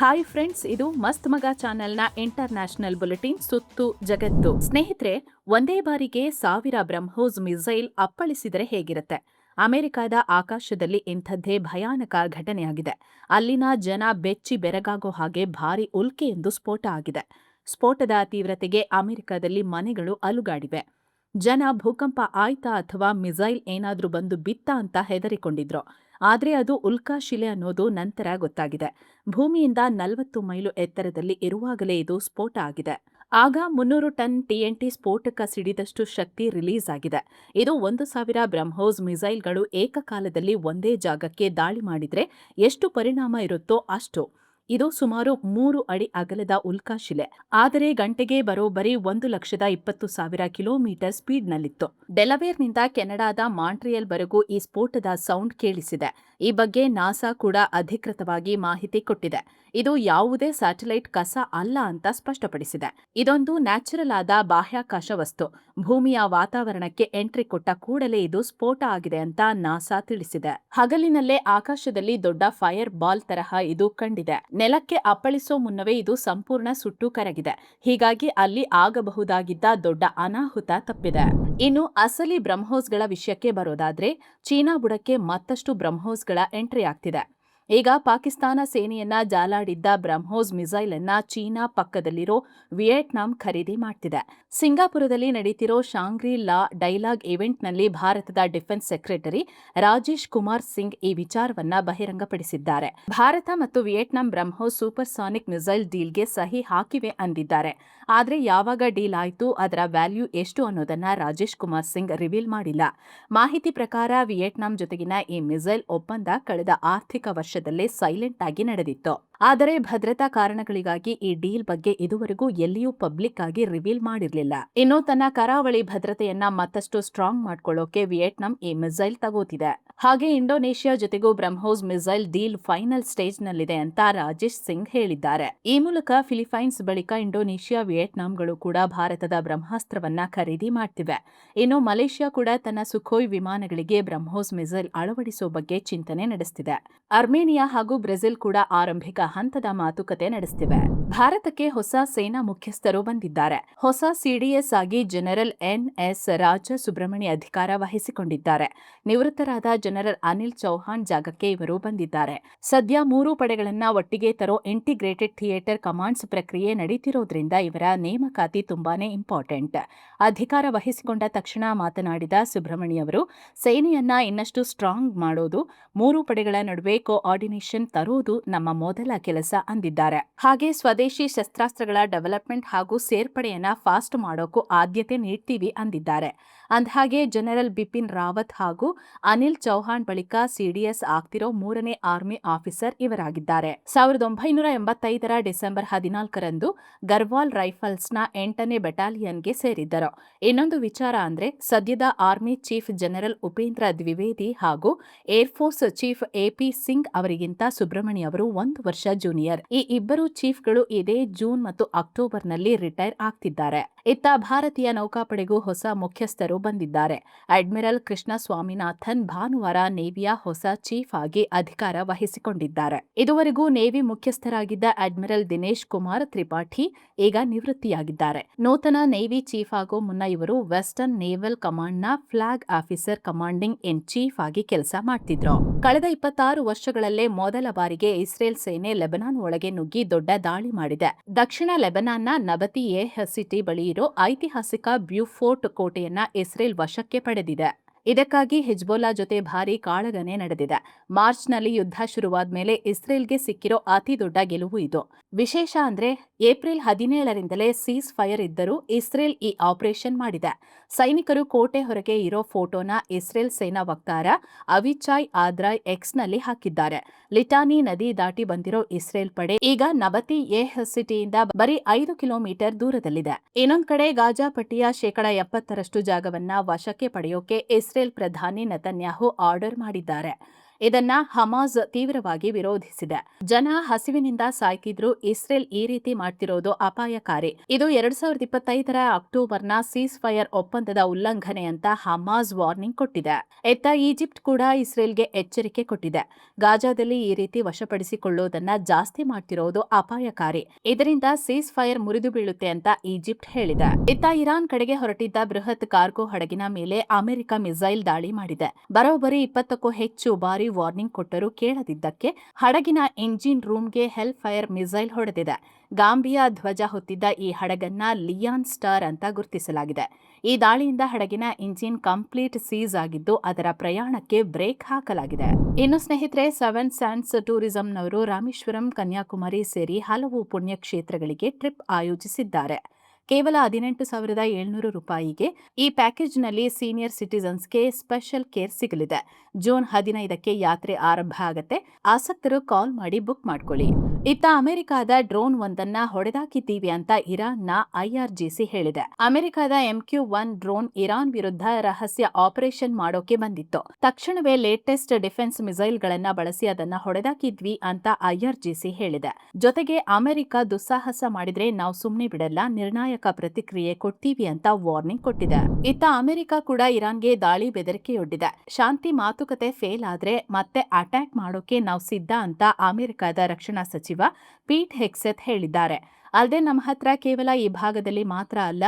Hi friends, ಇದು ಮಸ್ತ್ ಮಗ ಚಾನೆಲ್ನ ಇಂಟರ್ನ್ಯಾಷನಲ್ ಬುಲೆಟಿನ್ ಸುತ್ತು ಜಗತ್ತು. ಸ್ನೇಹಿತರೆ, ಒಂದೇ ಬಾರಿಗೆ 1000 ಬ್ರಹ್ಮೋಸ್ ಮಿಸೈಲ್ ಅಪ್ಪಳಿಸಿದರೆ ಹೇಗಿರುತ್ತೆ? ಅಮೆರಿಕದ ಆಕಾಶದಲ್ಲಿ ಇಂಥದ್ದೇ ಭಯಾನಕ ಘಟನೆಯಾಗಿದೆ. ಅಲ್ಲಿನ ಜನ ಬೆಚ್ಚಿ ಬೆರಗಾಗೋ ಹಾಗೆ ಭಾರಿ ಉಲ್ಕೆಯೊಂದು ಸ್ಫೋಟ ಆಗಿದೆ. ಸ್ಫೋಟದ ತೀವ್ರತೆಗೆ ಅಮೆರಿಕದಲ್ಲಿ ಮನೆಗಳು ಅಲುಗಾಡಿವೆ. ಜನ ಭೂಕಂಪ ಆಯ್ತಾ ಅಥವಾ ಮಿಸೈಲ್ ಏನಾದ್ರೂ ಬಂದು ಬಿತ್ತಾ ಅಂತ ಹೆದರಿಕೊಂಡಿದ್ರು. ಆದ್ರೆ ಅದು ಉಲ್ಕಾಶಿಲೆ ಅನ್ನೋದು ನಂತರ ಗೊತ್ತಾಗಿದೆ. ಭೂಮಿಯಿಂದ 40 ಮೈಲು ಎತ್ತರದಲ್ಲಿ ಇರುವಾಗಲೇ ಇದು ಸ್ಫೋಟ ಆಗಿದೆ. ಆಗ 300 ಟನ್ TNT ಸ್ಫೋಟಕ ಸಿಡಿದಷ್ಟು ಶಕ್ತಿ ರಿಲೀಸ್ ಆಗಿದೆ. ಇದು 1000 ಬ್ರಹ್ಮೋಸ್ ಮಿಸೈಲ್ಗಳು ಏಕಕಾಲದಲ್ಲಿ ಒಂದೇ ಜಾಗಕ್ಕೆ ದಾಳಿ ಮಾಡಿದ್ರೆ ಎಷ್ಟು ಪರಿಣಾಮ ಇರುತ್ತೋ ಅಷ್ಟು. ಇದು ಸುಮಾರು 3 ಅಡಿ ಅಗಲದ ಉಲ್ಕಾಶಿಲೆ. ಆದರೆ ಗಂಟೆಗೆ ಬರೋಬ್ಬರಿ 1,20,000 ಕಿಲೋಮೀಟರ್ ಸ್ಪೀಡ್ನಲ್ಲಿತ್ತು. ಡೆಲವೇರ್ನಿಂದ ಕೆನಡಾದ ಮಾಂಟ್ರಿಯಲ್ವರೆಗೂ ಈ ಸ್ಫೋಟದ ಸೌಂಡ್ ಕೇಳಿಸಿದೆ. ಈ ಬಗ್ಗೆ ನಾಸಾ ಕೂಡ ಅಧಿಕೃತವಾಗಿ ಮಾಹಿತಿ ಕೊಟ್ಟಿದೆ. ಇದು ಯಾವುದೇ ಸ್ಯಾಟಲೈಟ್ ಕಸ ಅಲ್ಲ ಅಂತ ಸ್ಪಷ್ಟಪಡಿಸಿದೆ. ಇದೊಂದು ನ್ಯಾಚುರಲ್ ಆದ ಬಾಹ್ಯಾಕಾಶ ವಸ್ತು. ಭೂಮಿಯ ವಾತಾವರಣಕ್ಕೆ ಎಂಟ್ರಿ ಕೊಟ್ಟ ಕೂಡಲೇ ಇದು ಸ್ಫೋಟ ಆಗಿದೆ ಅಂತ ನಾಸಾ ತಿಳಿಸಿದೆ. ಹಗಲಿನಲ್ಲೇ ಆಕಾಶದಲ್ಲಿ ದೊಡ್ಡ ಫೈರ್ ಬಾಲ್ ತರಹ ಇದು ಕಂಡಿದೆ. ನೆಲಕ್ಕೆ ಅಪ್ಪಳಿಸೋ ಮುನ್ನವೇ ಇದು ಸಂಪೂರ್ಣ ಸುಟ್ಟು ಕರಗಿದೆ. ಹೀಗಾಗಿ ಅಲ್ಲಿ ಆಗಬಹುದಾಗಿದ್ದ ದೊಡ್ಡ ಅನಾಹುತ ತಪ್ಪಿದೆ. ಇನ್ನು ಅಸಲಿ ಬ್ರಹ್ಮೋಸ್ಗಳ ವಿಷಯಕ್ಕೆ ಬರೋದಾದ್ರೆ, ಚೀನಾ ಬುಡಕ್ಕೆ ಮತ್ತಷ್ಟು ಬ್ರಹ್ಮೋಸ್ಗಳ ಎಂಟ್ರಿ ಆಗ್ತಿದೆ. ಈಗ ಪಾಕಿಸ್ತಾನ ಸೇನೆಯನ್ನ ಜಾಲಾಡಿದ್ದ ಬ್ರಹ್ಮೋಸ್ ಮಿಸೈಲ್ ಅನ್ನ ಚೀನಾ ಪಕ್ಕದಲ್ಲಿರೋ ವಿಯೆಟ್ನಾಂ ಖರೀದಿ ಮಾಡ್ತಿದೆ. ಸಿಂಗಾಪುರದಲ್ಲಿ ನಡೀತಿರೋ ಶಾಂಗ್ರಿ ಲಾ ಡೈಲಾಗ್ ಇವೆಂಟ್ನಲ್ಲಿ ಭಾರತದ ಡಿಫೆನ್ಸ್ ಸೆಕ್ರೆಟರಿ ರಾಜೇಶ್ ಕುಮಾರ್ ಸಿಂಗ್ ಈ ವಿಚಾರವನ್ನ ಬಹಿರಂಗಪಡಿಸಿದ್ದಾರೆ. ಭಾರತ ಮತ್ತು ವಿಯೆಟ್ನಾಂ ಬ್ರಹ್ಮೋಸ್ ಸೂಪರ್ಸಾನಿಕ್ ಮಿಸೈಲ್ ಡೀಲ್ಗೆ ಸಹಿ ಹಾಕಿವೆ ಅಂದಿದ್ದಾರೆ. ಆದ್ರೆ ಯಾವಾಗ ಡೀಲ್ ಆಯ್ತು, ಅದರ ವ್ಯಾಲ್ಯೂ ಎಷ್ಟು ಅನ್ನೋದನ್ನ ರಾಜೇಶ್ ಕುಮಾರ್ ಸಿಂಗ್ ರಿವೀಲ್ ಮಾಡಿಲ್ಲ. ಮಾಹಿತಿ ಪ್ರಕಾರ ವಿಯೆಟ್ನಾಂ ಜೊತೆಗಿನ ಈ ಮಿಸೈಲ್ ಒಪ್ಪಂದ ಕಳೆದ ಆರ್ಥಿಕ ವರ್ಷದಲ್ಲೇ ಸೈಲೆಂಟ್ ಆಗಿ ನಡೆದಿತ್ತು. ಆದರೆ ಭದ್ರತಾ ಕಾರಣಗಳಿಗಾಗಿ ಈ ಡೀಲ್ ಬಗ್ಗೆ ಇದುವರೆಗೂ ಎಲ್ಲಿಯೂ ಪಬ್ಲಿಕ್ ಆಗಿ ರಿವೀಲ್ ಮಾಡಿರಲಿಲ್ಲ. ಇನ್ನು ತನ್ನ ಕರಾವಳಿ ಭದ್ರತೆಯನ್ನ ಮತ್ತಷ್ಟು ಸ್ಟ್ರಾಂಗ್ ಮಾಡ್ಕೊಳ್ಳೋಕೆ ವಿಯೆಟ್ನಾಂ ಈ ಮಿಸೈಲ್ ತಗೋತಿದೆ. ಹಾಗೆ ಇಂಡೋನೇಷ್ಯಾ ಜೊತೆಗೂ BrahMos missile deal final stage ನಲ್ಲಿದೆ ಅಂತ ರಾಜೇಶ್ ಸಿಂಗ್ ಹೇಳಿದ್ದಾರೆ. ಈ ಮೂಲಕ ಫಿಲಿಪೈನ್ಸ್ ಬಳಿಕ ಇಂಡೋನೇಷ್ಯಾ, ವಿಯೆಟ್ನಾಂಗಳು ಕೂಡ ಭಾರತದ ಬ್ರಹ್ಮಾಸ್ತ್ರವನ್ನ ಖರೀದಿ ಮಾಡ್ತಿವೆ. ಇನ್ನು ಮಲೇಷ್ಯಾ ಕೂಡ ತನ್ನ ಸುಖೋಯ್ ವಿಮಾನಗಳಿಗೆ ಬ್ರಹ್ಮೋಸ್ ಮಿಸೈಲ್ ಅಳವಡಿಸೋ ಬಗ್ಗೆ ಚಿಂತನೆ ನಡೆಸುತ್ತಿದೆ. ಅರ್ಮೇನಿಯಾ ಹಾಗೂ ಬ್ರೆಜಿಲ್ ಕೂಡ ಆರಂಭಿಕ ಹಂತದ ಮಾತುಕತೆ ನಡೆಸುತ್ತಿವೆ. ಭಾರತಕ್ಕೆ ಹೊಸ ಸೇನಾ ಮುಖ್ಯಸ್ಥರು ಬಂದಿದ್ದಾರೆ. ಹೊಸ ಸಿಡಿಎಸ್ ಆಗಿ ಜನರಲ್ NS ರಾಜ ಸುಬ್ರಹ್ಮಣ್ಯ ಅಧಿಕಾರ ವಹಿಸಿಕೊಂಡಿದ್ದಾರೆ. ನಿವೃತ್ತರಾದ ಜನರಲ್ ಅನಿಲ್ ಚೌಹಾಣ್ ಜಾಗಕ್ಕೆ ಇವರು ಬಂದಿದ್ದಾರೆ. ಸದ್ಯ 3 ಪಡೆಗಳನ್ನ ಒಟ್ಟಿಗೆ ತರೋ ಇಂಟಿಗ್ರೇಟೆಡ್ ಥಿಯೇಟರ್ ಕಮಾಂಡ್ಸ್ ಪ್ರಕ್ರಿಯೆ ನಡೀತಿರೋದ್ರಿಂದ ಇವರ ನೇಮಕಾತಿ ತುಂಬಾನೇ ಇಂಪಾರ್ಟೆಂಟ್. ಅಧಿಕಾರ ವಹಿಸಿಕೊಂಡ ತಕ್ಷಣ ಮಾತನಾಡಿದ ಸುಬ್ರಹ್ಮಣ್ಯ ಅವರು, ಸೇನೆಯನ್ನ ಇನ್ನಷ್ಟು ಸ್ಟ್ರಾಂಗ್ ಮಾಡೋದು, 3 ಪಡೆಗಳ ನಡುವೆ ಕೋಆರ್ಡಿನೇಷನ್ ತರೋದು ನಮ್ಮ ಮೊದಲ ಕೆಲಸ ಅಂದಿದ್ದಾರೆ. ಹಾಗೆ ಸ್ವದೇಶಿ ಶಸ್ತ್ರಾಸ್ತ್ರಗಳ ಡೆವಲಪ್ಮೆಂಟ್ ಹಾಗೂ ಸೇರ್ಪಡೆಯನ್ನ ಫಾಸ್ಟ್ ಮಾಡೋಕ್ಕೂ ಆದ್ಯತೆ ನೀಡ್ತೀವಿ ಅಂದಿದ್ದಾರೆ. ಅಂದಹಾಗೆ ಜನರಲ್ ಬಿಪಿನ್ ರಾವತ್ ಹಾಗೂ ಅನಿಲ್ ಚೌಹಾಣ್ ಬಳಿಕ ಸಿಡಿಎಸ್ ಆಗ್ತಿರೋ 3ನೇ ಆರ್ಮಿ ಆಫೀಸರ್ ಇವರಾಗಿದ್ದಾರೆ. 1985ರ ಡಿಸೆಂಬರ್ 14ರಂದು ಗರ್ವಾಲ್ ರೈಫಲ್ಸ್ನ 8ನೇ ಬೆಟಾಲಿಯನ್ಗೆ ಸೇರಿದ್ದರು. ಇನ್ನೊಂದು ವಿಚಾರ ಅಂದ್ರೆ, ಸದ್ಯದ army chief general Upendra Dwivedi ಹಾಗೂ ಏರ್ಫೋರ್ಸ್ ಚೀಫ್ AP ಸಿಂಗ್ ಅವರಿಗಿಂತ ಸುಬ್ರಹ್ಮಣ್ಯ ಅವರು 1 ವರ್ಷ ಜೂನಿಯರ್. ಈ ಇಬ್ಬರು ಚೀಫ್ಗಳು ಇದೇ ಜೂನ್ ಮತ್ತು ಅಕ್ಟೋಬರ್ನಲ್ಲಿ ರಿಟೈರ್ ಆಗ್ತಿದ್ದಾರೆ. ಇತ್ತ ಭಾರತೀಯ ನೌಕಾಪಡೆಗೂ ಹೊಸ ಮುಖ್ಯಸ್ಥರು ಬಂದಿದ್ದಾರೆ. ಅಡ್ಮಿರಲ್ ಕೃಷ್ಣ ಸ್ವಾಮಿನಾಥನ್ ಭಾನುವಾರ ನೇವಿಯ ಹೊಸ ಚೀಫ್ ಆಗಿ ಅಧಿಕಾರ ವಹಿಸಿಕೊಂಡಿದ್ದಾರೆ. ಇದುವರೆಗೂ ನೇವಿ ಮುಖ್ಯಸ್ಥರಾಗಿದ್ದ ಅಡ್ಮಿರಲ್ ದಿನೇಶ್ ಕುಮಾರ್ ತ್ರಿಪಾಠಿ ಈಗ ನಿವೃತ್ತಿಯಾಗಿದ್ದಾರೆ. ನೂತನ ನೇವಿ ಚೀಫ್ ಆಗೋ ಮುನ್ನ ಇವರು ವೆಸ್ಟರ್ನ್ ನೇವಲ್ ಕಮಾಂಡ್ನ flag officer commanding in chief ಆಗಿ ಕೆಲಸ ಮಾಡ್ತಿದ್ರು. ಕಳೆದ 26 ವರ್ಷಗಳಲ್ಲೇ ಮೊದಲ ಬಾರಿಗೆ ಇಸ್ರೇಲ್ ಸೇನೆ ಲೆಬನಾನ್ ಒಳಗೆ ನುಗ್ಗಿ ದೊಡ್ಡ ದಾಳಿ ಮಾಡಿದೆ. ದಕ್ಷಿಣ ಲೆಬನಾನ್ನ ನಬತಿ ಸಿಟಿ ಬಳಿ ಇರೋ ಐತಿಹಾಸಿಕ ಬ್ಯೂಫೋರ್ಟ್ ಕೋಟೆಯನ್ನ ಇಸ್ರೇಲ್ ವಶಕ್ಕೆ ಪಡೆದಿದೆ. ಇದಕ್ಕಾಗಿ ಹಿಜ್ಬುಲ್ಲಾ ಜೊತೆ ಭಾರೀ ಕಾಳಗನೆ ನಡೆದಿದೆ. ಮಾರ್ಚ್ನಲ್ಲಿ ಯುದ್ಧ ಶುರುವಾದ ಮೇಲೆ ಇಸ್ರೇಲ್ಗೆ ಸಿಕ್ಕಿರೋ ಅತಿ ದೊಡ್ಡ ಗೆಲುವು ಇದು. ವಿಶೇಷ ಅಂದ್ರೆ, ಏಪ್ರಿಲ್ 17ರಿಂದಲೇ ಸೀಸ್ ಫೈರ್ ಇದ್ದರೂ ಇಸ್ರೇಲ್ ಈ ಆಪರೇಷನ್ ಮಾಡಿದೆ. ಸೈನಿಕರು ಕೋಟೆ ಹೊರಗೆ ಇರೋ ಫೋಟೋನ ಇಸ್ರೇಲ್ ಸೇನಾ ವಕ್ತಾರ ಅವಿಚಾಯ್ ಆದ್ರಾಯ್ Xನಲ್ಲಿ ಹಾಕಿದ್ದಾರೆ. ಲಿಟಾನಿ ನದಿ ದಾಟಿ ಬಂದಿರೋ ಇಸ್ರೇಲ್ ಪಡೆ ಈಗ ನಬತಿ ಸಿಟಿಯಿಂದ ಬರೀ 5 ಕಿಲೋಮೀಟರ್ ದೂರದಲ್ಲಿದೆ. ಇನ್ನೊಂದ್ ಕಡೆ ಗಾಜಾ ಪಟ್ಟಿಯ 70% ಜಾಗವನ್ನ ವಶಕ್ಕೆ ಪಡೆಯೋಕೆ ಇಸ್ರೇಲ್ ಪ್ರಧಾನಿ ನೆತನ್ಯಾಹು ಆರ್ಡರ್ ಮಾಡಿದ್ದಾರೆ. ಇದನ್ನ ಹಮಾಸ್ ತೀವ್ರವಾಗಿ ವಿರೋಧಿಸಿದೆ. ಜನ ಹಸಿವಿನಿಂದ ಸಾಯ್ತಿದ್ರು, ಇಸ್ರೇಲ್ ಈ ರೀತಿ ಮಾಡ್ತಿರೋದು ಅಪಾಯಕಾರಿ. ಇದು 2025ರ ಅಕ್ಟೋಬರ್ನ ಸೀಸ್ ಫೈರ್ ಒಪ್ಪಂದದ ಉಲ್ಲಂಘನೆ ಅಂತ ಹಮಾಸ್ ವಾರ್ನಿಂಗ್ ಕೊಟ್ಟಿದೆ. ಇತ್ತ ಈಜಿಪ್ಟ್ ಕೂಡ ಇಸ್ರೇಲ್ಗೆ ಎಚ್ಚರಿಕೆ ಕೊಟ್ಟಿದೆ. ಗಾಜಾದಲ್ಲಿ ಈ ರೀತಿ ವಶಪಡಿಸಿಕೊಳ್ಳುವುದನ್ನ ಜಾಸ್ತಿ ಮಾಡ್ತಿರೋದು ಅಪಾಯಕಾರಿ. ಇದರಿಂದ ಸೀಸ್ ಫೈರ್ ಮುರಿದು ಬೀಳುತ್ತೆ ಅಂತ ಈಜಿಪ್ಟ್ ಹೇಳಿದೆ. ಇತ್ತ ಇರಾನ್ ಕಡೆಗೆ ಹೊರಟಿದ್ದ ಬೃಹತ್ ಕಾರ್ಗೋ ಹಡಗಿನ ಮೇಲೆ ಅಮೆರಿಕ ಮಿಸೈಲ್ ದಾಳಿ ಮಾಡಿದೆ. ಬರೋಬ್ಬರಿ 20ಕ್ಕೂ ಹೆಚ್ಚು ಬಾರಿ ವಾರ್ನಿಂಗ್ ಕೊಟ್ಟರೂ ಕೇಳದಿದ್ದಕ್ಕೆ ಹಡಗಿನ ಇಂಜಿನ್ ರೂಮ್ಗೆ ಹೆಲ್ ಫೈರ್ ಮಿಸೈಲ್ ಹೊಡೆದಿದೆ. ಗಾಂಬಿಯಾ ಧ್ವಜ ಹೊತ್ತಿದ್ದ ಈ ಹಡಗನ್ನ ಲಿಯಾನ್ ಸ್ಟಾರ್ ಅಂತ ಗುರುತಿಸಲಾಗಿದೆ. ಈ ದಾಳಿಯಿಂದ ಹಡಗಿನ ಇಂಜಿನ್ ಕಂಪ್ಲೀಟ್ ಸೀಸ್ ಆಗಿದ್ದು ಅದರ ಪ್ರಯಾಣಕ್ಕೆ ಬ್ರೇಕ್ ಹಾಕಲಾಗಿದೆ. ಇನ್ನು ಸ್ನೇಹಿತರೆ, ಸೆವೆನ್ ಸ್ಯಾಂಡ್ಸ್ ಟೂರಿಸಂನವರು ರಾಮೇಶ್ವರಂ, ಕನ್ಯಾಕುಮಾರಿ ಸೇರಿ ಹಲವು ಪುಣ್ಯಕ್ಷೇತ್ರಗಳಿಗೆ ಟ್ರಿಪ್ ಆಯೋಜಿಸಿದ್ದಾರೆ. ಕೇವಲ 18,700 ರೂಪಾಯಿಗೆ ಈ ಪ್ಯಾಕೇಜ್ನಲ್ಲಿ ಸೀನಿಯರ್ ಸಿಟಿಸನ್ಸ್ಗೆ ಸ್ಪೆಷಲ್ ಕೇರ್ ಸಿಗಲಿದೆ. ಜೂನ್ 15ಕ್ಕೆ ಯಾತ್ರೆ ಆರಂಭ ಆಗುತ್ತೆ. ಆಸಕ್ತರು ಕಾಲ್ ಮಾಡಿ ಬುಕ್ ಮಾಡ್ಕೊಳ್ಳಿ. ಇತ್ತ ಅಮೆರಿಕದ ಡ್ರೋನ್ ಒಂದನ್ನ ಹೊಡೆದಾಕಿದ್ದೀವಿ ಅಂತ ಇರಾನ್ನ ಐಆರ್ಜಿಸಿ ಹೇಳಿದೆ. ಅಮೆರಿಕದ MQ-1 ಡ್ರೋನ್ ಇರಾನ್ ವಿರುದ್ಧ ರಹಸ್ಯ ಆಪರೇಷನ್ ಮಾಡೋಕೆ ಬಂದಿತ್ತು. ತಕ್ಷಣವೇ ಲೇಟೆಸ್ಟ್ ಡಿಫೆನ್ಸ್ ಮಿಸೈಲ್ಗಳನ್ನ ಬಳಸಿ ಅದನ್ನ ಹೊಡೆದಾಕಿದ್ವಿ ಅಂತ ಐಆರ್ಜಿಸಿ ಹೇಳಿದೆ. ಜೊತೆಗೆ ಅಮೆರಿಕ ದುಸ್ಸಾಹಸ ಮಾಡಿದ್ರೆ ನಾವು ಸುಮ್ಮನೆ ಬಿಡಲ್ಲ, ನಿರ್ಣಾಯಕ ಪ್ರತಿಕ್ರಿಯೆ ಕೊಡ್ತೀವಿ ಅಂತ ವಾರ್ನಿಂಗ್ ಕೊಟ್ಟಿದೆ. ಇತ್ತ ಅಮೆರಿಕ ಕೂಡ ಇರಾನ್ಗೆ ದಾಳಿ ಬೆದರಿಕೆಯೊಡ್ಡಿದೆ. ಶಾಂತಿ ಮಾತುಕತೆ ಫೇಲ್ ಆದ್ರೆ ಮತ್ತೆ ಅಟ್ಯಾಕ್ ಮಾಡೋಕೆ ನಾವು ಸಿದ್ಧ ಅಂತ ಅಮೆರಿಕದ ರಕ್ಷಣಾ ಸಚಿವ ಪೀಟ್ ಹೆಕ್ಸೆತ್ ಹೇಳಿದ್ದಾರೆ. ಅಲ್ಲದೆ ನಮ್ಮ ಹತ್ರ ಕೇವಲ ಈ ಭಾಗದಲ್ಲಿ ಮಾತ್ರ ಅಲ್ಲ,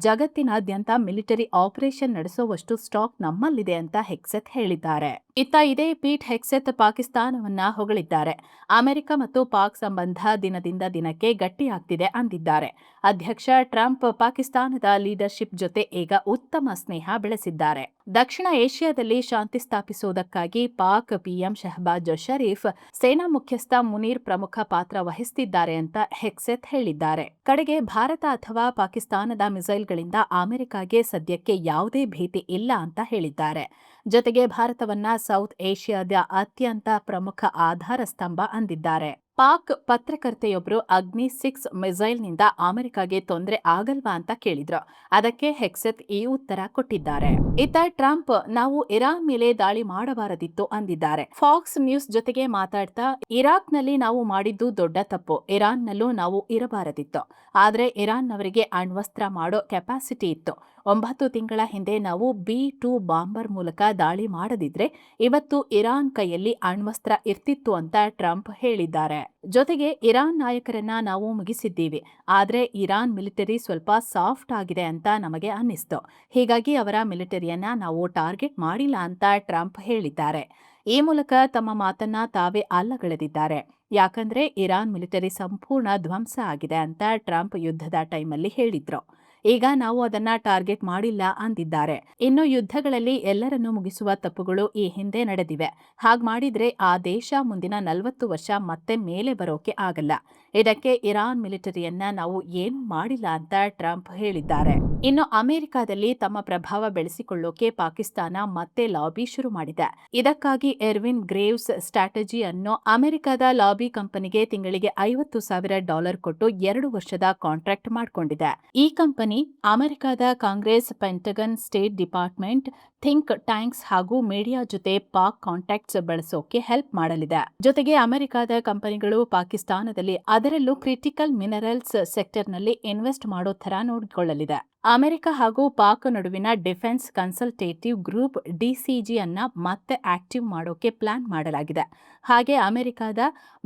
ಜಗತ್ತಿನಾದ್ಯಂತ ಮಿಲಿಟರಿ ಆಪರೇಷನ್ ನಡೆಸುವಷ್ಟು ಸ್ಟಾಕ್ ನಮ್ಮಲ್ಲಿದೆ ಅಂತ ಹೆಕ್ಸೆತ್ ಹೇಳಿದ್ದಾರೆ. ಇತ್ತ ಇದೇ ಪೀಟ್ ಹೆಕ್ಸೆತ್ ಪಾಕಿಸ್ತಾನವನ್ನ ಹೊಗಳಿದ್ದಾರೆ. ಅಮೆರಿಕ ಮತ್ತು ಪಾಕ್ ಸಂಬಂಧ ದಿನದಿಂದ ದಿನಕ್ಕೆ ಗಟ್ಟಿಯಾಗ್ತಿದೆ ಅಂದಿದ್ದಾರೆ. ಅಧ್ಯಕ್ಷ ಟ್ರಂಪ್ ಪಾಕಿಸ್ತಾನದ ಲೀಡರ್ಶಿಪ್ ಜೊತೆ ಈಗ ಉತ್ತಮ ಸ್ನೇಹ ಬೆಳೆಸಿದ್ದಾರೆ. ದಕ್ಷಿಣ ಏಷ್ಯಾದಲ್ಲಿ ಶಾಂತಿ ಸ್ಥಾಪಿಸುವುದಕ್ಕಾಗಿ ಪಾಕ್ ಪಿಎಂ ಶಹಬಾಜ್ ಶರೀಫ್ ಸೇನಾ ಮುಖ್ಯಸ್ಥ ಮುನೀರ್ ಪ್ರಮುಖ ಪಾತ್ರ ವಹಿಸುತ್ತಿದ್ದಾರೆ ಅಂತ ಹೆಕ್ಸೆತ್ ಹೇಳಿದ್ದಾರೆ. ಕಡೆಗೆ ಭಾರತ ಅಥವಾ ಪಾಕಿಸ್ತಾನದ ಮಿಸೈಲ್ಗಳಿಂದ ಅಮೆರಿಕಾಗೆ ಸದ್ಯಕ್ಕೆ ಯಾವುದೇ ಭೀತಿ ಇಲ್ಲ ಅಂತ ಹೇಳಿದ್ದಾರೆ. ಜೊತೆಗೆ ಭಾರತವನ್ನ ಸೌತ್ ಏಷ್ಯಾದ ಅತ್ಯಂತ ಪ್ರಮುಖ ಆಧಾರ ಸ್ತಂಭ ಅಂದಿದ್ದಾರೆ. ಪಾಕ್ ಪತ್ರಕರ್ತೆಯೊಬ್ಬರು ಅಗ್ನಿ-6 ಮಿಸೈಲ್ನಿಂದ ಅಮೆರಿಕಾಗೆ ತೊಂದರೆ ಆಗಲ್ವಾ ಅಂತ ಕೇಳಿದ್ರು. ಅದಕ್ಕೆ ಹೆಕ್ಸೆತ್ ಈ ಉತ್ತರ ಕೊಟ್ಟಿದ್ದಾರೆ. ಇತ್ತ ಟ್ರಂಪ್ ನಾವು ಇರಾನ್ ಮೇಲೆ ದಾಳಿ ಮಾಡಬಾರದಿತ್ತು ಅಂದಿದ್ದಾರೆ. ಫಾಕ್ಸ್ ನ್ಯೂಸ್ ಜೊತೆಗೆ ಮಾತಾಡ್ತಾ, ಇರಾಕ್ನಲ್ಲಿ ನಾವು ಮಾಡಿದ್ದು ದೊಡ್ಡ ತಪ್ಪು, ಇರಾನ್ನಲ್ಲೂ ನಾವು ಇರಬಾರದಿತ್ತು. ಆದ್ರೆ ಇರಾನ್ನವರಿಗೆ ಅಣ್ವಸ್ತ್ರ ಮಾಡೋ ಕೆಪಾಸಿಟಿ ಇತ್ತು. 9 ತಿಂಗಳ ಹಿಂದೆ ನಾವು B-2 ಬಾಂಬರ್ ಮೂಲಕ ದಾಳಿ ಮಾಡದಿದ್ರೆ ಇವತ್ತು ಇರಾನ್ ಕೈಯಲ್ಲಿ ಅಣ್ವಸ್ತ್ರ ಇರ್ತಿತ್ತು ಅಂತ ಟ್ರಂಪ್ ಹೇಳಿದ್ದಾರೆ. ಜೊತೆಗೆ ಇರಾನ್ ನಾಯಕರನ್ನ ನಾವು ಮುಗಿಸಿದ್ದೀವಿ, ಆದ್ರೆ ಇರಾನ್ ಮಿಲಿಟರಿ ಸ್ವಲ್ಪ ಸಾಫ್ಟ್ ಆಗಿದೆ ಅಂತ ನಮಗೆ ಅನ್ನಿಸ್ತು. ಹೀಗಾಗಿ ಅವರ ಮಿಲಿಟರಿಯನ್ನ ನಾವು ಟಾರ್ಗೆಟ್ ಮಾಡಿಲ್ಲ ಅಂತ ಟ್ರಂಪ್ ಹೇಳಿದ್ದಾರೆ. ಈ ಮೂಲಕ ತಮ್ಮ ಮಾತನ್ನ ತಾವೇ ಅಲ್ಲಗಳೆದಿದ್ದಾರೆ. ಯಾಕಂದ್ರೆ ಇರಾನ್ ಮಿಲಿಟರಿ ಸಂಪೂರ್ಣ ಧ್ವಂಸ ಆಗಿದೆ ಅಂತ ಟ್ರಂಪ್ ಯುದ್ಧದ ಟೈಮಲ್ಲಿ ಹೇಳಿದ್ರು. ಈಗ ನಾವು ಅದನ್ನ ಟಾರ್ಗೆಟ್ ಮಾಡಿಲ್ಲ ಅಂದಿದ್ದಾರೆ. ಇನ್ನು ಯುದ್ಧಗಳಲ್ಲಿ ಎಲ್ಲರನ್ನೂ ಮುಗಿಸುವ ತಪ್ಪುಗಳು ಈ ಹಿಂದೆ ನಡೆದಿವೆ. ಹಾಗ್ ಮಾಡಿದ್ರೆ ಆ ದೇಶ ಮುಂದಿನ 40 ವರ್ಷ ಮತ್ತೆ ಮೇಲೆ ಬರೋಕೆ ಆಗಲ್ಲ. ಇದಕ್ಕೆ ಇರಾನ್ ಮಿಲಿಟರಿಯನ್ನ ನಾವು ಏನು ಮಾಡಿಲ್ಲ ಅಂತ ಟ್ರಂಪ್ ಹೇಳಿದ್ದಾರೆ. ಇನ್ನು ಅಮೆರಿಕದಲ್ಲಿ ತಮ್ಮ ಪ್ರಭಾವ ಬೆಳೆಸಿಕೊಳ್ಳೋಕೆ ಪಾಕಿಸ್ತಾನ ಮತ್ತೆ ಲಾಬಿ ಶುರು ಮಾಡಿದೆ. ಇದಕ್ಕಾಗಿ ಎರ್ವಿನ್ ಗ್ರೇವ್ಸ್ ಸ್ಟ್ರಾಟಜಿ ಅನ್ನೋ ಅಮೆರಿಕದ ಲಾಬಿ ಕಂಪನಿಗೆ ತಿಂಗಳಿಗೆ $50,000 ಕೊಟ್ಟು 2 ವರ್ಷದ ಕಾಂಟ್ರಾಕ್ಟ್ ಮಾಡಿಕೊಂಡಿದೆ. ಈ ಕಂಪನಿ ಅಮೆರಿಕದ Congress, Pentagon, State Department, think tanks ಹಾಗೂ ಮೀಡಿಯಾ ಜೊತೆ ಪಾಕ್ ಕಾಂಟ್ಯಾಕ್ಟ್ಸ್ ಬಳಸೋಕೆ ಹೆಲ್ಪ್ ಮಾಡಲಿದೆ. ಜೊತೆಗೆ ಅಮೆರಿಕದ ಕಂಪನಿಗಳು ಪಾಕಿಸ್ತಾನದಲ್ಲಿ ಅದರಲ್ಲೂ ಕ್ರಿಟಿಕಲ್ ಮಿನರಲ್ಸ್ ಸೆಕ್ಟರ್ನಲ್ಲಿ ಇನ್ವೆಸ್ಟ್ ಮಾಡೋ ಥರ ನೋಡಿಕೊಳ್ಳಲಿದೆ. ಅಮೆರಿಕ ಹಾಗೂ ಪಾಕ್ ನಡುವಿನ ಡಿಫೆನ್ಸ್ ಕನ್ಸಲ್ಟೇಟಿವ್ ಗ್ರೂಪ್ DCG ಅನ್ನ ಮತ್ತೆ ಆಕ್ಟಿವ್ ಮಾಡೋಕೆ ಪ್ಲಾನ್ ಮಾಡಲಾಗಿದೆ. ಹಾಗೆ ಅಮೆರಿಕದ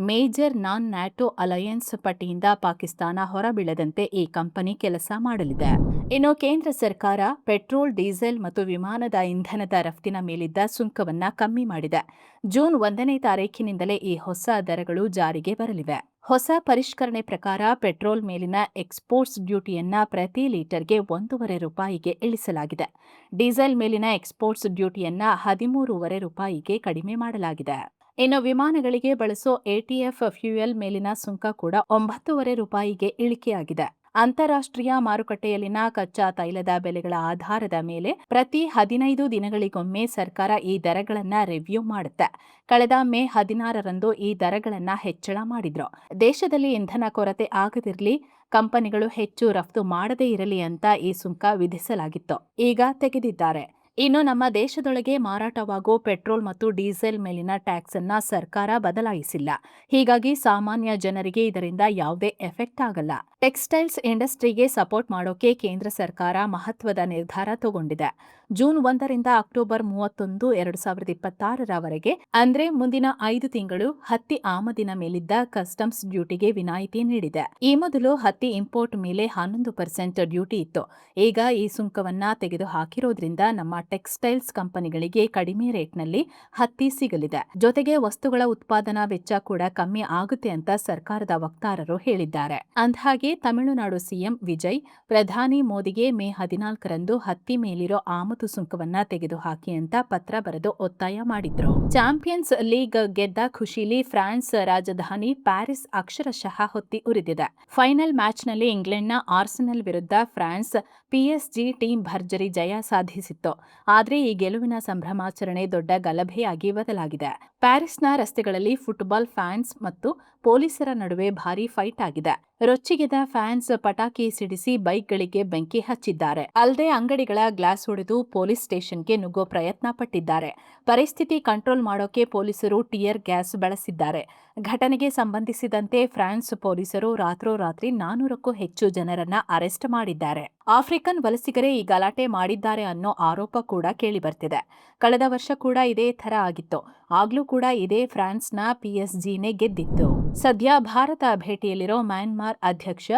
ಮೇಜರ್ ನಾನ್ ನ್ಯಾಟೋ ಅಲಯನ್ಸ್ ಪಟ್ಟಿಯಿಂದ ಪಾಕಿಸ್ತಾನ ಹೊರಬೀಳದಂತೆ ಈ ಕಂಪನಿ ಕೆಲಸ ಮಾಡಲಿದೆ. ಇನ್ನು ಕೇಂದ್ರ ಸರ್ಕಾರ ಪೆಟ್ರೋಲ್, ಡೀಸೆಲ್ ಮತ್ತು ವಿಮಾನದ ಇಂಧನದ ರಫ್ತಿನ ಮೇಲಿದ್ದ ಸುಂಕವನ್ನ ಕಮ್ಮಿ ಮಾಡಿದೆ. ಜೂನ್ 1ನೇ ತಾರೀಖಿನಿಂದಲೇ ಈ ಹೊಸ ದರಗಳು ಜಾರಿಗೆ ಬರಲಿವೆ. ಹೊಸ ಪರಿಷ್ಕರಣೆ ಪ್ರಕಾರ ಪೆಟ್ರೋಲ್ ಮೇಲಿನ ಎಕ್ಸ್ಪೋರ್ಟ್ಸ್ ಡ್ಯೂಟಿಯನ್ನ ಪ್ರತಿ ಲೀಟರ್ಗೆ $1.5 ಇಳಿಸಲಾಗಿದೆ. ಡೀಸೆಲ್ ಮೇಲಿನ ಎಕ್ಸ್ಪೋರ್ಟ್ಸ್ ಡ್ಯೂಟಿಯನ್ನ $13.5 ಕಡಿಮೆ ಮಾಡಲಾಗಿದೆ. ಇನ್ನು ವಿಮಾನಗಳಿಗೆ ಬಳಸೋ ATF ಫ್ಯೂಯಲ್ ಮೇಲಿನ ಸುಂಕ ಕೂಡ $9.5 ಇಳಿಕೆಯಾಗಿದೆ. ಅಂತಾರಾಷ್ಟ್ರೀಯ ಮಾರುಕಟ್ಟೆಯಲ್ಲಿನ ಕಚ್ಚಾ ತೈಲದ ಬೆಲೆಗಳ ಆಧಾರದ ಮೇಲೆ ಪ್ರತಿ 15 ದಿನಗಳಿಗೊಮ್ಮೆ ಸರ್ಕಾರ ಈ ದರಗಳನ್ನ ರಿವ್ಯೂ ಮಾಡುತ್ತೆ. ಕಳೆದ ಮೇ 16ರಂದು ಈ ದರಗಳನ್ನ ಹೆಚ್ಚಳ ಮಾಡಿದ್ರು. ದೇಶದಲ್ಲಿ ಇಂಧನ ಕೊರತೆ ಆಗದಿರಲಿ, ಕಂಪನಿಗಳು ಹೆಚ್ಚು ರಫ್ತು ಮಾಡದೇ ಇರಲಿ ಅಂತ ಈ ಸುಂಕ ವಿಧಿಸಲಾಗಿತ್ತು. ಈಗ ತೆಗೆದಿದ್ದಾರೆ. ಇನ್ನು ನಮ್ಮ ದೇಶದೊಳಗೆ ಮಾರಾಟವಾಗೋ ಪೆಟ್ರೋಲ್ ಮತ್ತು ಡೀಸೆಲ್ ಮೇಲಿನ ಟ್ಯಾಕ್ಸ್ ಅನ್ನ ಸರ್ಕಾರ ಬದಲಾಯಿಸಿಲ್ಲ. ಹೀಗಾಗಿ ಸಾಮಾನ್ಯ ಜನರಿಗೆ ಇದರಿಂದ ಯಾವುದೇ ಎಫೆಕ್ಟ್ ಆಗಲ್ಲ. ಟೆಕ್ಸ್ಟೈಲ್ಸ್ ಇಂಡಸ್ಟ್ರಿಗೆ ಸಪೋರ್ಟ್ ಮಾಡೋಕೆ ಕೇಂದ್ರ ಸರ್ಕಾರ ಮಹತ್ವದ ನಿರ್ಧಾರ ತಗೊಂಡಿದೆ. ಜೂನ್ 1ರಿಂದ ಅಕ್ಟೋಬರ್ 31, 2026ರವರೆಗೆ ಅಂದ್ರೆ ಮುಂದಿನ 5 ತಿಂಗಳು ಹತ್ತಿ ಆಮದಿನ ಮೇಲಿದ್ದ ಕಸ್ಟಮ್ಸ್ ಡ್ಯೂಟಿಗೆ ವಿನಾಯಿತಿ ನೀಡಿದೆ. ಈ ಮೊದಲು ಹತ್ತಿ ಇಂಪೋರ್ಟ್ ಮೇಲೆ 11% ಡ್ಯೂಟಿ ಇತ್ತು. ಈಗ ಈ ಸುಂಕವನ್ನ ತೆಗೆದು ಹಾಕಿರೋದ್ರಿಂದ ನಮ್ಮ ಟೆಕ್ಸ್ಟೈಲ್ಸ್ ಕಂಪನಿಗಳಿಗೆ ಕಡಿಮೆ ರೇಟ್ನಲ್ಲಿ ಹತ್ತಿ ಸಿಗಲಿದೆ. ಜೊತೆಗೆ ವಸ್ತುಗಳ ಉತ್ಪಾದನಾ ವೆಚ್ಚ ಕೂಡ ಕಮ್ಮಿ ಆಗುತ್ತೆ ಅಂತ ಸರ್ಕಾರದ ವಕ್ತಾರರು ಹೇಳಿದ್ದಾರೆ. ಅಂದಹಾಗೆ ತಮಿಳುನಾಡು ಸಿಎಂ ವಿಜಯ್ ಪ್ರಧಾನಿ ಮೋದಿಗೆ ಮೇ 14ರಂದು ಹತ್ತಿ ಮೇಲಿರೋ ಆಮದು ಸುಂಕವನ್ನ ತೆಗೆದುಹಾಕಿ ಅಂತ ಪತ್ರ ಬರೆದು ಒತ್ತಾಯ ಮಾಡಿದ್ರು. ಚಾಂಪಿಯನ್ಸ್ ಲೀಗ್ ಗೆದ್ದ ಖುಷಿಲಿ ಫ್ರಾನ್ಸ್ ರಾಜಧಾನಿ ಪ್ಯಾರಿಸ್ ಅಕ್ಷರಶಃ ಹೊತ್ತಿ ಉರಿದಿದೆ. ಫೈನಲ್ ಮ್ಯಾಚ್ನಲ್ಲಿ ಇಂಗ್ಲೆಂಡ್ನ ಆರ್ಸೆನಲ್ ವಿರುದ್ಧ ಫ್ರಾನ್ಸ್ ಪಿಎಸ್ಜಿ ಟೀಮ್ ಭರ್ಜರಿ ಜಯ ಸಾಧಿಸಿತ್ತು. ಆದರೆ ಈ ಗೆಲುವಿನ ಸಂಭ್ರಮಾಚರಣೆ ದೊಡ್ಡ ಗಲಭೆಯಾಗಿ ಬದಲಾಗಿದೆ. ಪ್ಯಾರಿಸ್ನ ರಸ್ತೆಗಳಲ್ಲಿ ಫುಟ್ಬಾಲ್ ಫ್ಯಾನ್ಸ್ ಮತ್ತು ಪೊಲೀಸರ ನಡುವೆ ಭಾರೀ ಫೈಟ್ ಆಗಿದೆ. ರೊಚ್ಚಿಗೆದ ಫ್ಯಾನ್ಸ್ ಪಟಾಕಿ ಸಿಡಿಸಿ ಬೈಕ್ಗಳಿಗೆ ಬೆಂಕಿ ಹಚ್ಚಿದ್ದಾರೆ. ಅಲ್ಲದೆ ಅಂಗಡಿಗಳ ಗ್ಲಾಸ್ ಒಡೆದು ಪೊಲೀಸ್ ಸ್ಟೇಷನ್ಗೆ ನುಗ್ಗೋ ಪ್ರಯತ್ನ ಪಟ್ಟಿದ್ದಾರೆ. ಪರಿಸ್ಥಿತಿ ಕಂಟ್ರೋಲ್ ಮಾಡೋಕೆ ಪೊಲೀಸರು ಟಿಯರ್ ಗ್ಯಾಸ್ ಬಳಸಿದ್ದಾರೆ. ಘಟನೆಗೆ ಸಂಬಂಧಿಸಿದಂತೆ ಫ್ರಾನ್ಸ್ ಪೊಲೀಸರು ರಾತ್ರೋರಾತ್ರಿ 400ಕ್ಕೂ ಹೆಚ್ಚು ಜನರನ್ನ ಅರೆಸ್ಟ್ ಮಾಡಿದ್ದಾರೆ. ಆಫ್ರಿಕನ್ ವಲಸಿಗರೇ ಈ ಗಲಾಟೆ ಮಾಡಿದ್ದಾರೆ ಅನ್ನೋ ಆರೋಪ ಕೂಡ ಕೇಳಿಬರ್ತಿದೆ. ಕಳೆದ ವರ್ಷ ಕೂಡ ಇದೇ ಥರ ಆಗಿತ್ತು. ಆಗ್ಲೂ ಕೂಡ ಇದೇ ಫ್ರಾನ್ಸ್ನ ಪಿಎಸ್ಜಿನೇ ಗೆದ್ದಿತ್ತು. ಸದ್ಯ ಭಾರತ ಭೇಟಿಯಲ್ಲಿರೋ ಮ್ಯಾನ್ಮಾರ್ ಅಧ್ಯಕ್ಷ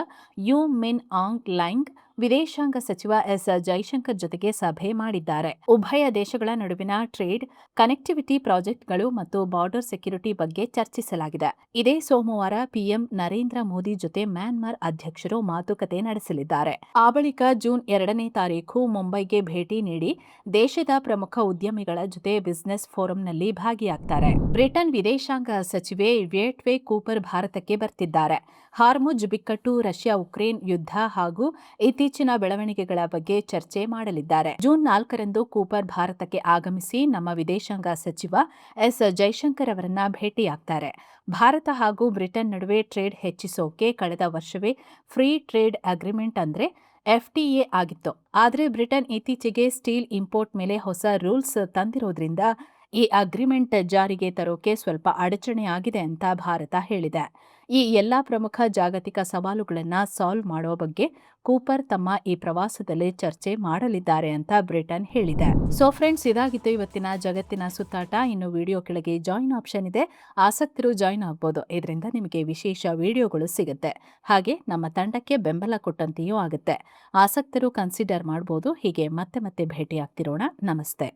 ಯು ಮಿನ್ ಆಂಗ್ ಲೈಂಗ್ ವಿದೇಶಾಂಗ ಸಚಿವ ಎಸ್ ಜೈಶಂಕರ್ ಜೊತೆಗೆ ಸಭೆ ಮಾಡಿದ್ದಾರೆ. ಉಭಯ ದೇಶಗಳ ನಡುವಿನ ಟ್ರೇಡ್, ಕನೆಕ್ಟಿವಿಟಿ ಪ್ರಾಜೆಕ್ಟ್ಗಳು ಮತ್ತು ಬಾರ್ಡರ್ ಸೆಕ್ಯುರಿಟಿ ಬಗ್ಗೆ ಚರ್ಚಿಸಲಾಗಿದೆ. ಇದೇ ಸೋಮವಾರ ಪಿಎಂ ನರೇಂದ್ರ ಮೋದಿ ಜೊತೆ ಮ್ಯಾನ್ಮಾರ್ ಅಧ್ಯಕ್ಷರು ಮಾತುಕತೆ ನಡೆಸಲಿದ್ದಾರೆ. ಆ ಬಳಿಕ ಜೂನ್ 2ನೇ ತಾರೀಖು ಮುಂಬೈಗೆ ಭೇಟಿ ನೀಡಿ ದೇಶದ ಪ್ರಮುಖ ಉದ್ಯಮಿಗಳ ಜೊತೆ ಬಿಸಿನೆಸ್ ಫೋರಂನಲ್ಲಿ ಭಾಗಿಯಾಗ್ತಾರೆ. ಬ್ರಿಟನ್ ವಿದೇಶಾಂಗ ಸಚಿವೆ ವೇಟ್ವೆ ಕೂಪರ್ ಭಾರತಕ್ಕೆ ಬರ್ತಿದ್ದಾರೆ. ಹಾರ್ಮುಜ್ ಬಿಕ್ಕಟ್ಟು, ರಷ್ಯಾ ಉಕ್ರೇನ್ ಯುದ್ಧ ಹಾಗೂ ಇತ್ತೀಚಿನ ಬೆಳವಣಿಗೆಗಳ ಬಗ್ಗೆ ಚರ್ಚೆ ಮಾಡಲಿದ್ದಾರೆ. ಜೂನ್ 4ರಂದು ಕೂಪರ್ ಭಾರತಕ್ಕೆ ಆಗಮಿಸಿ ನಮ್ಮ ವಿದೇಶಾಂಗ ಸಚಿವ ಎಸ್ ಜೈಶಂಕರ್ ಅವರನ್ನ ಭೇಟಿಯಾಗ್ತಾರೆ. ಭಾರತ ಹಾಗೂ ಬ್ರಿಟನ್ ನಡುವೆ ಟ್ರೇಡ್ ಹೆಚ್ಚಿಸೋಕೆ ಕಳೆದ ವರ್ಷವೇ ಫ್ರೀ ಟ್ರೇಡ್ ಅಗ್ರಿಮೆಂಟ್ ಅಂದ್ರೆ FTA ಆಗಿತ್ತು. ಆದರೆ ಬ್ರಿಟನ್ ಇತ್ತೀಚೆಗೆ ಸ್ಟೀಲ್ ಇಂಪೋರ್ಟ್ ಮೇಲೆ ಹೊಸ ರೂಲ್ಸ್ ತಂದಿರೋದ್ರಿಂದ ಈ ಅಗ್ರಿಮೆಂಟ್ ಜಾರಿಗೆ ತರೋಕೆ ಸ್ವಲ್ಪ ಅಡಚಣೆ ಆಗಿದೆ ಅಂತ ಭಾರತ ಹೇಳಿದೆ. ಈ ಎಲ್ಲಾ ಪ್ರಮುಖ ಜಾಗತಿಕ ಸವಾಲುಗಳನ್ನು ಸಾಲ್ವ್ ಮಾಡೋ ಬಗ್ಗೆ ಕೂಪರ್ ತಮ್ಮ ಈ ಪ್ರವಾಸದಲ್ಲಿ ಚರ್ಚೆ ಮಾಡಲಿದ್ದಾರೆ ಅಂತ ಬ್ರಿಟನ್ ಹೇಳಿದೆ. ಸೊ ಫ್ರೆಂಡ್ಸ್, ಇದಾಗಿತ್ತು ಇವತ್ತಿನ ಜಗತ್ತಿನ ಸುತ್ತಾಟ. ಇನ್ನು ವಿಡಿಯೋ ಕೆಳಗೆ ಜಾಯಿನ್ ಆಪ್ಷನ್ ಇದೆ, ಆಸಕ್ತರು ಜಾಯಿನ್ ಆಗ್ಬೋದು. ಇದರಿಂದ ನಿಮಗೆ ವಿಶೇಷ ವಿಡಿಯೋಗಳು ಸಿಗುತ್ತೆ. ಹಾಗೆ ನಮ್ಮ ತಂಡಕ್ಕೆ ಬೆಂಬಲ ಕೊಟ್ಟಂತೆಯೂ ಆಗುತ್ತೆ. ಆಸಕ್ತರು ಕನ್ಸಿಡರ್ ಮಾಡ್ಬೋದು. ಹೀಗೆ ಮತ್ತೆ ಭೇಟಿ ಆಗ್ತಿರೋಣ. ನಮಸ್ತೆ.